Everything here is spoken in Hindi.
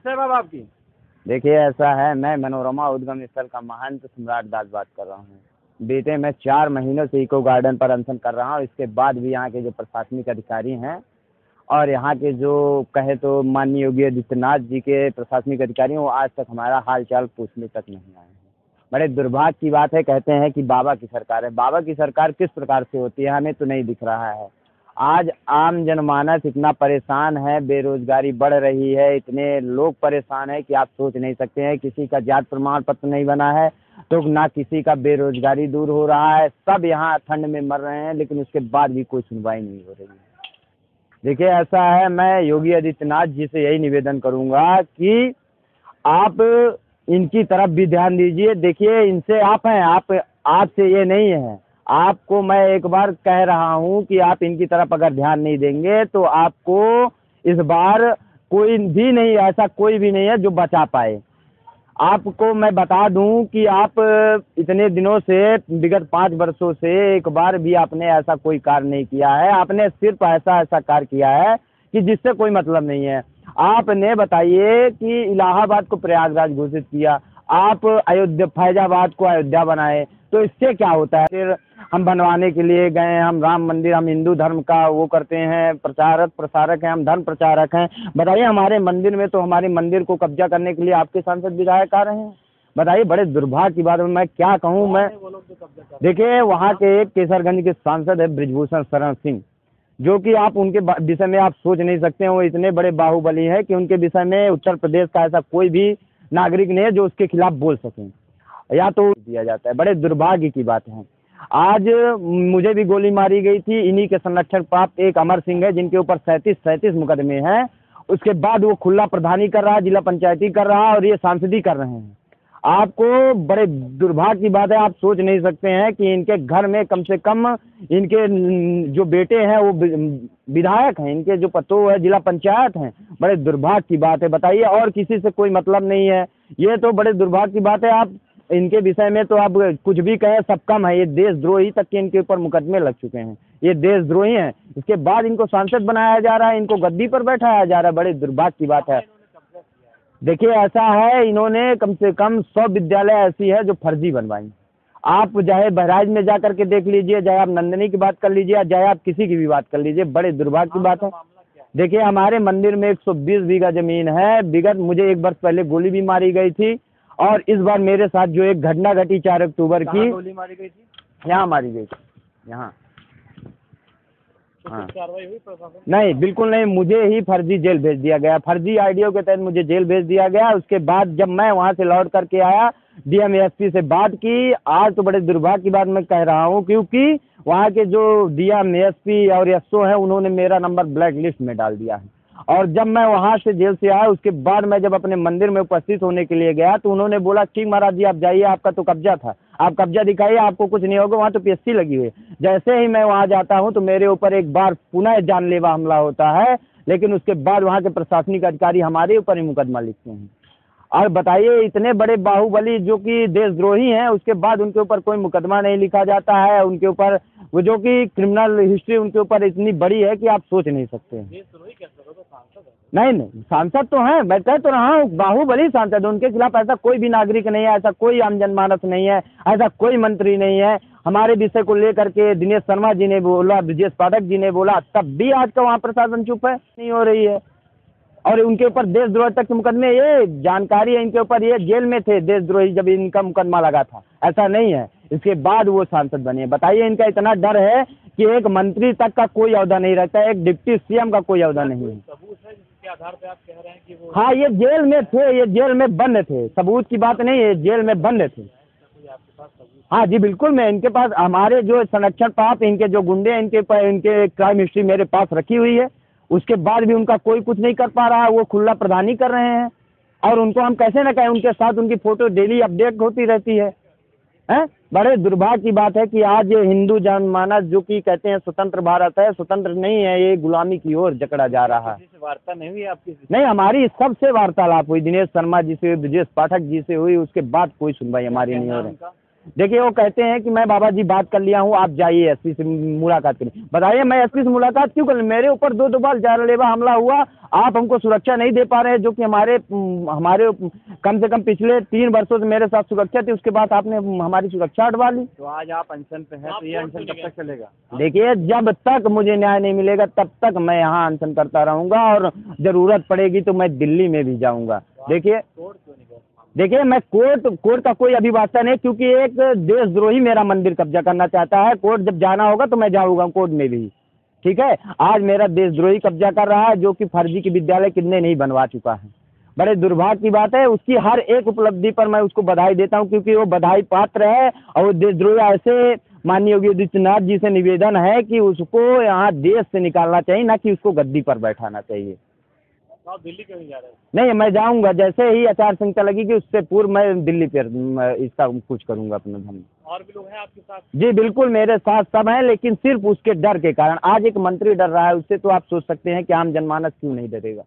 समस्या है बाबा आपकी? देखिए ऐसा है, मैं मनोरमा उद्गम स्थल का महंत सम्राट दास बात कर रहा हूँ। बीते मैं 4 महीनों से इको गार्डन पर अनशन कर रहा हूँ। इसके बाद भी यहाँ के जो प्रशासनिक अधिकारी हैं और यहाँ के जो कहे तो माननीय योगी आदित्यनाथ जी के प्रशासनिक अधिकारी हैं, वो आज तक हमारा हाल चाल पूछने तक नहीं आए हैं। बड़े दुर्भाग्य की बात है। कहते हैं कि बाबा की सरकार है। बाबा की सरकार किस प्रकार से होती है हमें तो नहीं दिख रहा है। आज आम जनमानस इतना परेशान है, बेरोजगारी बढ़ रही है, इतने लोग परेशान हैं कि आप सोच नहीं सकते हैं। किसी का जात प्रमाण पत्र नहीं बना है तो ना किसी का बेरोजगारी दूर हो रहा है। सब यहाँ ठंड में मर रहे हैं, लेकिन उसके बाद भी कोई सुनवाई नहीं हो रही है। देखिए ऐसा है, मैं योगी आदित्यनाथ जी से यही निवेदन करूँगा कि आप इनकी तरफ भी ध्यान दीजिए। देखिए इनसे आप हैं, आपसे ये नहीं है। आपको मैं एक बार कह रहा हूँ कि आप इनकी तरफ अगर ध्यान नहीं देंगे तो आपको इस बार कोई भी नहीं, ऐसा कोई भी नहीं है जो बचा पाए। आपको मैं बता दूं कि आप इतने दिनों से, विगत 5 वर्षों से एक बार भी आपने ऐसा कोई कार्य नहीं किया है। आपने सिर्फ ऐसा कार्य किया है कि जिससे कोई मतलब नहीं है। आपने बताइए कि इलाहाबाद को प्रयागराज घोषित किया, आप अयोध्या फैजाबाद को अयोध्या बनाए, तो इससे क्या होता है? फिर हम बनवाने के लिए गए, हम राम मंदिर, हम हिंदू धर्म का वो करते हैं, प्रसारक हैं, हम धर्म प्रचारक हैं। बताइए हमारे मंदिर में तो हमारे मंदिर को कब्जा करने के लिए आपके सांसद विधायक आ रहे हैं। बताइए, बड़े दुर्भाग्य की बात है। मैं क्या कहूँ मैं। देखिए वहाँ के एक केसरगंज के सांसद है ब्रिजभूषण शरण सिंह, जो कि आप उनके विषय में आप सोच नहीं सकते हैं। वो इतने बड़े बाहुबली हैं कि उनके विषय में उत्तर प्रदेश का ऐसा कोई भी नागरिक नहीं है जो उसके खिलाफ बोल सकें, या तो दिया जाता है। बड़े दुर्भाग्य की बात है। आज मुझे भी गोली मारी गई थी। इन्हीं के संरक्षण प्राप्त एक अमर सिंह है, जिनके ऊपर 37 मुकदमे हैं। उसके बाद वो खुला प्रधानी कर रहा है, जिला पंचायती कर रहा है, और ये सांसदी कर रहे हैं। आपको बड़े दुर्भाग्य की बात है, आप सोच नहीं सकते हैं कि इनके घर में कम से कम इनके जो बेटे हैं वो विधायक हैं, इनके जो पतोह है जिला पंचायत हैं। बड़े दुर्भाग्य की बात है। बताइए, और किसी से कोई मतलब नहीं है। ये तो बड़े दुर्भाग्य की बात है। आप इनके विषय में तो आप कुछ भी कहें सब कम है। ये देशद्रोही तक के इनके ऊपर मुकदमे लग चुके हैं। ये देशद्रोही हैं। इसके बाद इनको सांसद बनाया जा रहा है, इनको गद्दी पर बैठाया जा रहा है। बड़े दुर्भाग्य की बात है। देखिए ऐसा है, इन्होंने कम से कम 100 विद्यालय ऐसी है जो फर्जी बनवाई। आप चाहे बहराइच में जा करके देख लीजिए, चाहे आप नंदनी की बात कर लीजिए, चाहे आप किसी की भी बात कर लीजिए। बड़े दुर्भाग्य की बात है। देखिए हमारे मंदिर में 120 बीघा जमीन है। विगत मुझे 1 वर्ष पहले गोली भी मारी गई थी, और इस बार मेरे साथ जो एक घटना घटी 4 अक्टूबर की, गोली मारी गई थी, यहाँ मारी गई थी, यहाँ। तो हाँ, कार्रवाई हुई प्रशासन? नहीं, बिल्कुल नहीं। मुझे ही फर्जी जेल भेज दिया गया। फर्जी आईडियो के तहत मुझे जेल भेज दिया गया। उसके बाद जब मैं वहाँ से लौट करके आया, डीएम एसपी से बात की। आज तो बड़े दुर्भाग्य की बात मैं कह रहा हूँ, क्योंकि वहाँ के जो डीएम एसपी और एसओ हैं, उन्होंने मेरा नंबर ब्लैक लिस्ट में डाल दिया है। और जब मैं वहाँ से जेल से आया, उसके बाद मैं जब अपने मंदिर में उपस्थित होने के लिए गया, तो उन्होंने बोला ठीक महाराज जी आप जाइए, आपका तो कब्जा था, आप कब्जा दिखाइए, आपको कुछ नहीं होगा, वहाँ तो पीएससी लगी हुई है। जैसे ही मैं वहाँ जाता हूँ तो मेरे ऊपर एक बार पुनः जानलेवा हमला होता है, लेकिन उसके बाद वहाँ के प्रशासनिक अधिकारी हमारे ऊपर ही मुकदमा लिखते हैं। और बताइए, इतने बड़े बाहुबली जो कि देशद्रोही हैं, उसके बाद उनके ऊपर कोई मुकदमा नहीं लिखा जाता है। उनके ऊपर वो जो कि क्रिमिनल हिस्ट्री उनके ऊपर इतनी बड़ी है कि आप सोच नहीं सकते हैं। देशद्रोही कैसे? तो सांसद है। नहीं, सांसद तो हैं, मैं कह तो रहा हूँ बाहुबली सांसद। उनके खिलाफ ऐसा कोई भी नागरिक नहीं है, ऐसा कोई आम जनमानस नहीं है, ऐसा कोई मंत्री नहीं है। हमारे विषय को लेकर के दिनेश शर्मा जी ने बोला, ब्रजेश पाठक जी ने बोला, तब भी आज का वहाँ प्रशासन चुप है, नहीं हो रही है। और उनके ऊपर देशद्रोह तक के मुकदमे, ये जानकारी है इनके ऊपर, ये जेल में थे देशद्रोही जब इनका मुकदमा लगा था। ऐसा नहीं है, इसके बाद वो सांसद बने। बताइए, इनका इतना डर है कि एक मंत्री तक का कोई औहदा नहीं रहता है, एक डिप्टी सीएम का कोई औहदा नहीं है। सबूत है जिसके आधार पे आप कह रहे हैं कि वो? हाँ, ये जेल में थे, ये जेल में बंद थे। सबूत की बात नहीं है, जेल में बंद थे। आपके पास सबूत? हाँ जी बिल्कुल, मैं इनके पास, हमारे जो संरक्षण प्राप्त इनके जो गुंडे हैं, इनके क्राइम हिस्ट्री मेरे पास रखी हुई है। उसके बाद भी उनका कोई कुछ नहीं कर पा रहा है। वो खुला प्रधानी कर रहे हैं, और उनको हम कैसे न कहें, उनके साथ उनकी फोटो डेली अपडेट होती रहती है। हैं? बड़े दुर्भाग्य की बात है कि आज हिंदू जनमानस जो कि कहते हैं स्वतंत्र भारत है, स्वतंत्र नहीं है, ये गुलामी की ओर जकड़ा जा रहा है। किसी से वार्ता नहीं हुई आपकी? नहीं, हमारी सबसे वार्तालाप हुई, दिनेश शर्मा जी से, ब्रजेश पाठक जी से हुई। उसके बाद कोई सुनवाई हमारी नहीं हो रही। देखिए वो कहते हैं कि मैं बाबा जी बात कर लिया हूँ, आप जाइए एसपी से मुलाकात करिए। बताइए मैं एसपी से मुलाकात क्यों करूँ? मेरे ऊपर 2 बार जानलेवा हमला हुआ, आप हमको सुरक्षा नहीं दे पा रहे हैं, जो कि हमारे कम से कम पिछले 3 वर्षों से मेरे साथ सुरक्षा थी, उसके बाद आपने हमारी सुरक्षा हटवा ली। तो आज आप अनशन पे हैं, तो ये अनशन कब तक चलेगा? देखिए जब तक मुझे न्याय नहीं मिलेगा तब तक मैं यहाँ अनशन करता रहूँगा, और ज़रूरत पड़ेगी तो मैं दिल्ली में भी जाऊँगा। देखिए मैं कोर्ट का कोई अभी वास्ता नहीं, क्योंकि एक देशद्रोही मेरा मंदिर कब्जा करना चाहता है। कोर्ट जब जाना होगा तो मैं जाऊँगा कोर्ट में भी, ठीक है। आज मेरा देशद्रोही कब्जा कर रहा है, जो कि फर्जी की विद्यालय कितने नहीं बनवा चुका है। बड़े दुर्भाग्य की बात है, उसकी हर एक उपलब्धि पर मैं उसको बधाई देता हूँ, क्योंकि वो बधाई पात्र है। और वो देशद्रोही ऐसे माननीय योगी आदित्यनाथ जी से निवेदन है कि उसको यहाँ देश से निकालना चाहिए, ना कि उसको गद्दी पर बैठाना चाहिए। आप दिल्ली क्यों नहीं जा रहे हैं? नहीं, मैं जाऊंगा, जैसे ही आचार संहिता लगेगी उससे पूर्व मैं दिल्ली पर इसका कुछ करूंगा अपना धर्म। और भी लोग हैं आपके साथ? जी बिल्कुल, मेरे साथ सब हैं, लेकिन सिर्फ उसके डर के कारण। आज एक मंत्री डर रहा है, उससे तो आप सोच सकते हैं कि आम जनमानस क्यों नहीं डरेगा।